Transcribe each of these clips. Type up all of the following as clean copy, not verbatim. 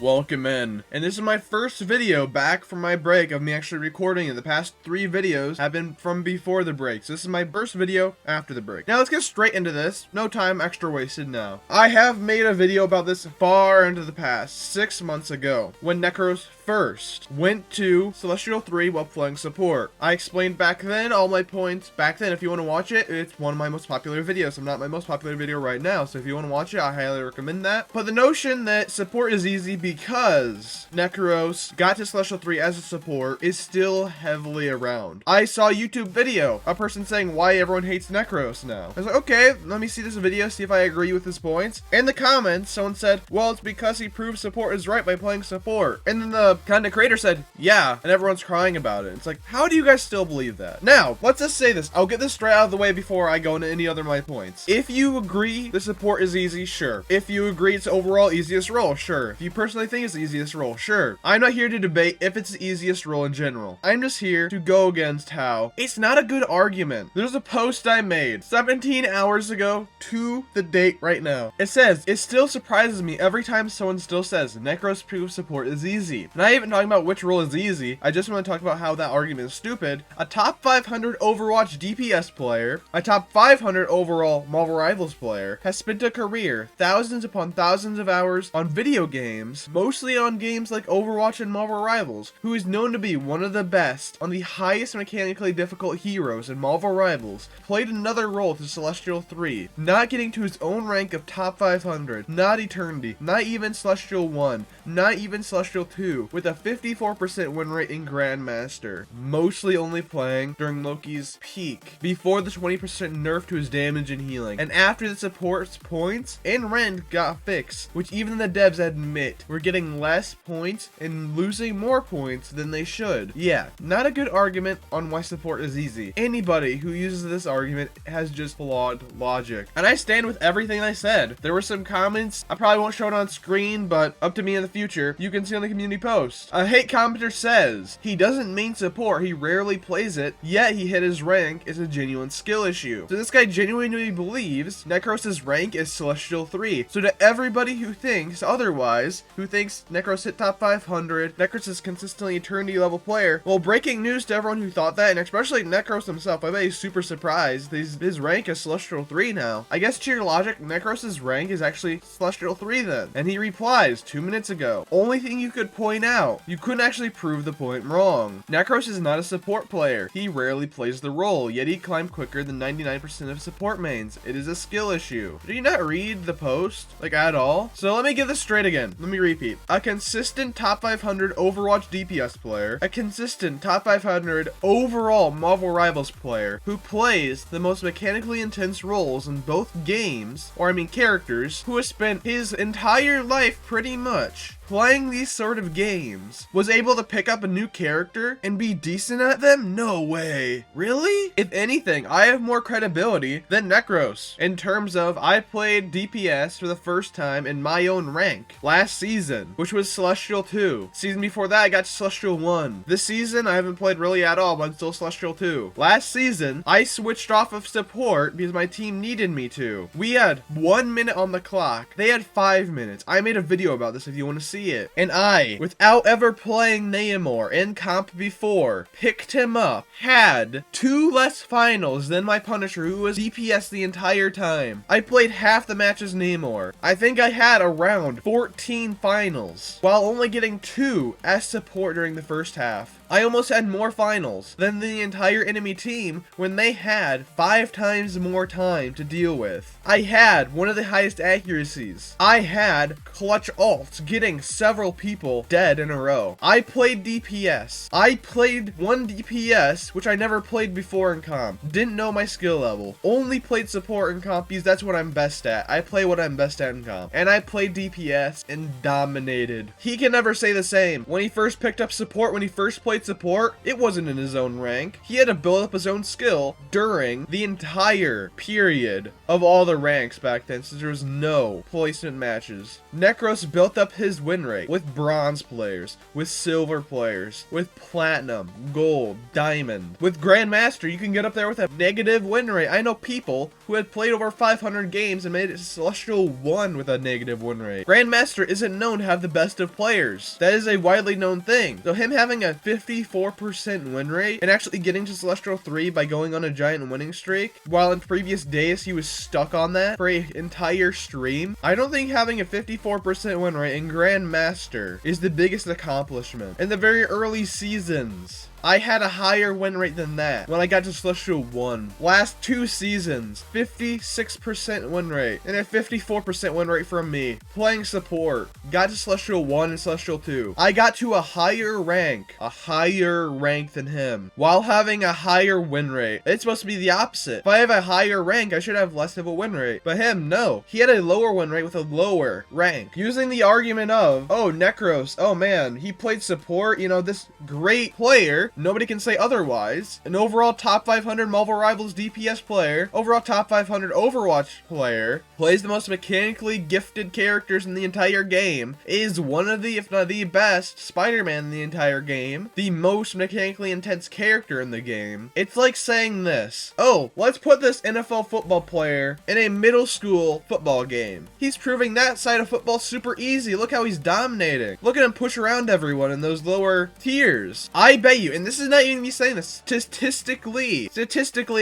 Welcome in. And this is my first video back from my break of me actually recording it. The past 3 videos have been from before the break. So this is my first video after the break. Now let's get straight into this. No time extra wasted now. I have made a video about this far into the past, 6 months ago, when Necros first went to Celestial 3 while playing support. I explained back then all my points. Back then, if you want to watch it, it's one of my most popular videos. I'm not my most popular video right now, so if you want to watch it, I highly recommend that. But the notion that support is easy because Necros got to Celestial 3 as a support is still heavily around. I saw a YouTube video, a person saying why everyone hates Necros now. I was like, okay, let me see this video, see if I agree with his points. In the comments, someone said, well, it's because he proved support is right by playing support. And then the content creator said, yeah, and everyone's crying about it. It's like, how do you guys still believe that? Now, let's just say this. I'll get this straight out of the way before I go into any other of my points. If you agree the support is easy, sure. If you agree it's overall easiest role, sure. If you personally think it's the easiest role, sure. I'm not here to debate if it's the easiest role in general. I'm just here to go against how it's not a good argument. There's a post I made 17 hours ago to the date right now. It says, it still surprises me every time someone still says Necros proof support is easy. Not even talking about which role is easy. I just want to talk about how that argument is stupid. A top 500 Overwatch DPS player, a top 500 overall Marvel Rivals player, has spent a career, thousands upon thousands of hours on video games, mostly on games like Overwatch and Marvel Rivals, who is known to be one of the best on the highest mechanically difficult heroes in Marvel Rivals, played another role to Celestial 3, not getting to his own rank of top 500, not Eternity, not even Celestial 1, not even Celestial 2, with a 54% win rate in Grandmaster, mostly only playing during Loki's peak, before the 20% nerf to his damage and healing, and after the support's points and rend got fixed, which even the devs admit were getting less points and losing more points than they should. Yeah, not a good argument on why support is easy. Anybody who uses this argument has just flawed logic. And I stand with everything I said. There were some comments, I probably won't show it on screen, but up to me in the future, you can see on the community post. A hate commenter says, he doesn't main support, he rarely plays it, yet he hit his rank is a genuine skill issue. So this guy genuinely believes Necros' rank is Celestial 3. So to everybody who thinks otherwise, who thinks Necros hit top 500, Necros is consistently Eternity level player, well, breaking news to everyone who thought that, and especially Necros himself, I bet he's super surprised. His rank is Celestial 3 now. I guess to your logic, Necros' rank is actually Celestial 3 then. And he replies 2 minutes ago, only thing you could point out, you couldn't actually prove the point wrong. Necros is not a support player. He rarely plays the role, yet he climbed quicker than 99% of support mains. It is a skill issue. Did you not read the post, like, at all? So let me get this straight again. Let me repeat. A consistent top 500 Overwatch DPS player, a consistent top 500 overall Marvel Rivals player who plays the most mechanically intense roles in both games, or I mean characters, who has spent his entire life pretty much playing these sort of games, was able to pick up a new character and be decent at them? No way. Really? If anything, I have more credibility than Necros in terms of I played DPS for the first time in my own rank last season, which was Celestial 2. Season before that, I got to Celestial 1. This season, I haven't played really at all, but I'm still Celestial 2. Last season, I switched off of support because my team needed me to. We had 1 minute on the clock. They had 5 minutes. I made a video about this if you want to see it. And I, without ever playing Namor in comp before, picked him up, had 2 less finals than my Punisher, who was DPS the entire time. I played half the matches Namor. I think I had around 14 finals, while only getting 2 as support during the first half. I almost had more finals than the entire enemy team when they had 5 times more time to deal with. I had one of the highest accuracies. I had clutch ults getting several people dead in a row. I played DPS. I played 1 DPS, which I never played before in comp. Didn't know my skill level. Only played support in comp because that's what I'm best at. I play what I'm best at in comp. And I played DPS and dominated. He can never say the same. When he first picked up support, when he first played support, it wasn't in his own rank. He had to build up his own skill during the entire period of all the ranks back then, since there was no placement matches. Necros built up his win rate with bronze players, with silver players, with platinum, gold, diamond. With Grandmaster, you can get up there with a negative win rate. I know people who had played over 500 games and made it Celestial 1 with a negative win rate. Grandmaster isn't known known to have the best of players. That is a widely known thing. So him having a 54% win rate and actually getting to Celestial 3 by going on a giant winning streak, while in previous days he was stuck on that for an entire stream. I don't think having a 54% win rate in Grandmaster is the biggest accomplishment. In the very early seasons, I had a higher win rate than that when I got to Celestial 1. Last 2 seasons, 56% win rate and a 54% win rate from me. Playing support, got to Celestial 1 and Celestial 2. I got to a higher rank than him, while having a higher win rate. It's supposed to be the opposite. If I have a higher rank, I should have less of a win rate. But him, no. He had a lower win rate with a lower rank. Using the argument of, oh, Necros, oh man, he played support, you know, this great player, nobody can say otherwise. An overall top 500 Marvel Rivals DPS player, overall top 500 Overwatch player, plays the most mechanically gifted characters in the entire game, is one of the, if not the best, Spider-Man in the entire game, the most mechanically intense character in the game. It's like saying this, oh, let's put this NFL football player in a middle school football game. He's proving that side of football super easy. Look how he's dominating. Look at him push around everyone in those lower tiers. I bet you, and this is not even me saying this, statistically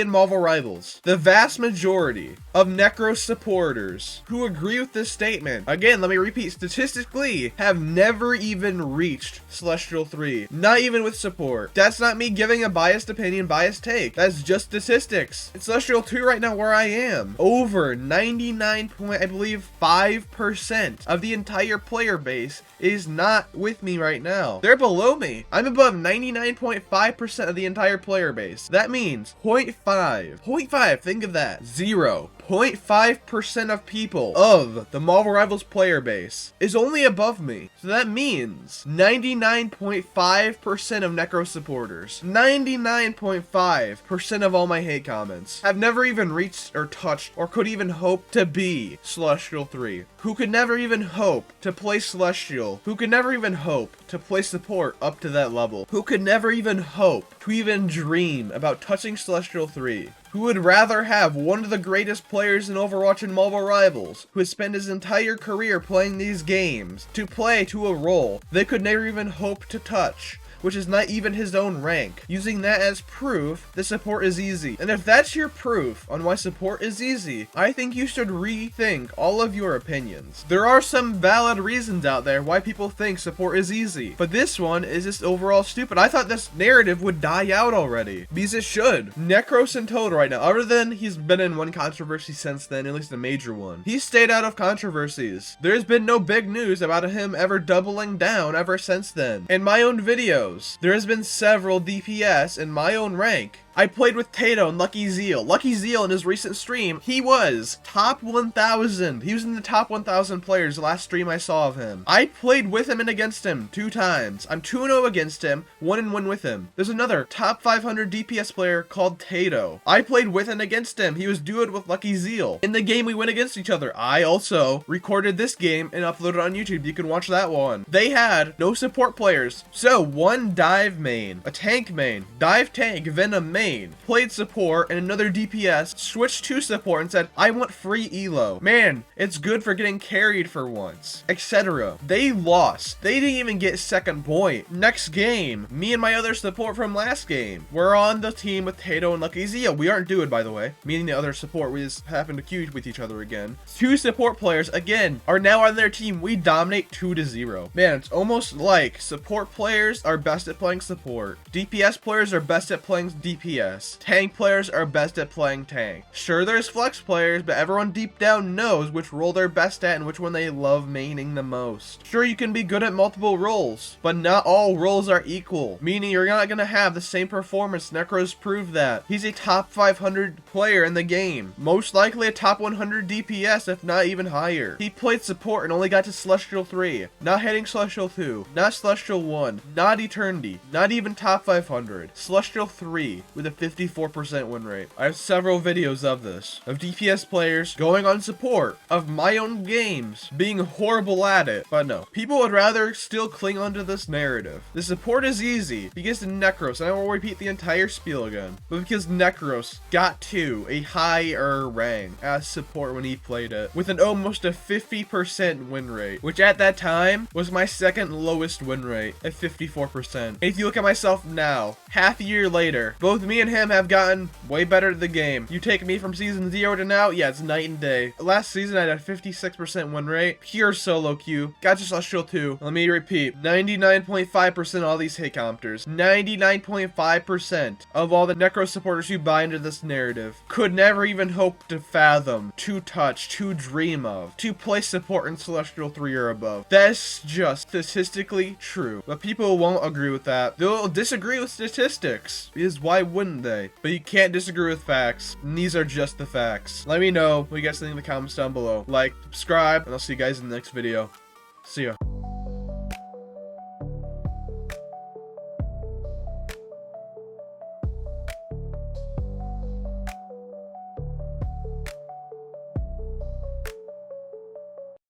in Marvel Rivals, the vast majority of Necros supporters who agree with this statement, again, let me repeat, statistically, have never even reached Celestial 3. Not even with support. That's not me giving a biased opinion, biased take. That's just statistics. It's Celestial 2 right now where I am. Over 99.5% of the entire player base is not with me right now. They're below me. I'm above 99.5% of the entire player base. That means 0.5, think of that, 0.5% of people of the Marvel Rivals player base is only above me. So that means 99.5% of Necro supporters, 99.5% of all my hate comments have never even reached or touched or could even hope to be Celestial 3. Who could never even hope to play Celestial, who could never even hope to play support up to that level, who could never even hope to even dream about touching Celestial 3, who would rather have one of the greatest players in Overwatch and Marvel Rivals, who has spent his entire career playing these games, to play to a role they could never even hope to touch, which is not even his own rank, using that as proof that support is easy. And if that's your proof on why support is easy, I think you should rethink all of your opinions. There are some valid reasons out there why people think support is easy, but this one is just overall stupid. I thought this narrative would die out already, because it should. Necros in total right now, other than he's been in one controversy since then, at least a major one, he's stayed out of controversies. There's been no big news about him ever doubling down ever since then. In my own videos, there has been several DPS in my own rank. I played with Tato and Lucky Zeal. Lucky Zeal in his recent stream, he was top 1,000. He was in the top 1,000 players the last stream I saw of him. I played with him and against him 2 times. I'm 2-0 against him, 1-1 with him. There's another top 500 DPS player called Tato. I played with and against him. He was duoed with Lucky Zeal. In the game we went against each other. I also recorded this game and uploaded it on YouTube. You can watch that one. They had no support players. So one dive main, a tank main, dive tank, Venom main, played support, and another DPS switched to support and said, I want free elo. Man, it's good for getting carried for once, etc. They lost. They didn't even get second point. Next game, me and my other support from last game, we're on the team with Tato and Lucky Zeal. We aren't duoed, by the way, meaning the other support. We just happen to queue with each other again. 2 support players, again, are now on their team. We dominate 2-0. Man, it's almost like support players are best at playing support. DPS players are best at playing DPS. Tank players are best at playing tank. Sure, there's flex players, but everyone deep down knows which role they're best at and which one they love maining the most. Sure, you can be good at multiple roles, but not all roles are equal, meaning you're not going to have the same performance. Necros proved that. He's a top 500 player in the game, most likely a top 100 DPS, if not even higher. He played support and only got to Celestial 3, not hitting Celestial 2, not Celestial 1, not Eternity, not even top 500. Celestial 3 with with a 54% win rate. I have several videos of this, of DPS players going on support, of my own games being horrible at it. But no, people would rather still cling onto this narrative. The support is easy because the Necros, and I will repeat the entire spiel again, but because Necros got to a higher rank as support when he played it, with an almost a 50% win rate, which at that time was my second lowest win rate at 54%. And if you look at myself now, half a year later, both me and him have gotten way better at the game. You take me from season 0 to now, yeah, it's night and day. Last season I had a 56% win rate, pure solo queue, got to celestial 2. Let me repeat, 99.5% of all these hit counters, 99.5% of all the Necro supporters who buy into this narrative could never even hope to fathom, to touch, to dream of, to play support in celestial 3 or above. That's just statistically true. But people won't agree with that. They'll disagree with statistics, because why wouldn't they? But you can't disagree with facts, and these are just the facts. Let me know what you guys think in the comments down below. Like, subscribe, and I'll see you guys in the next video. See ya.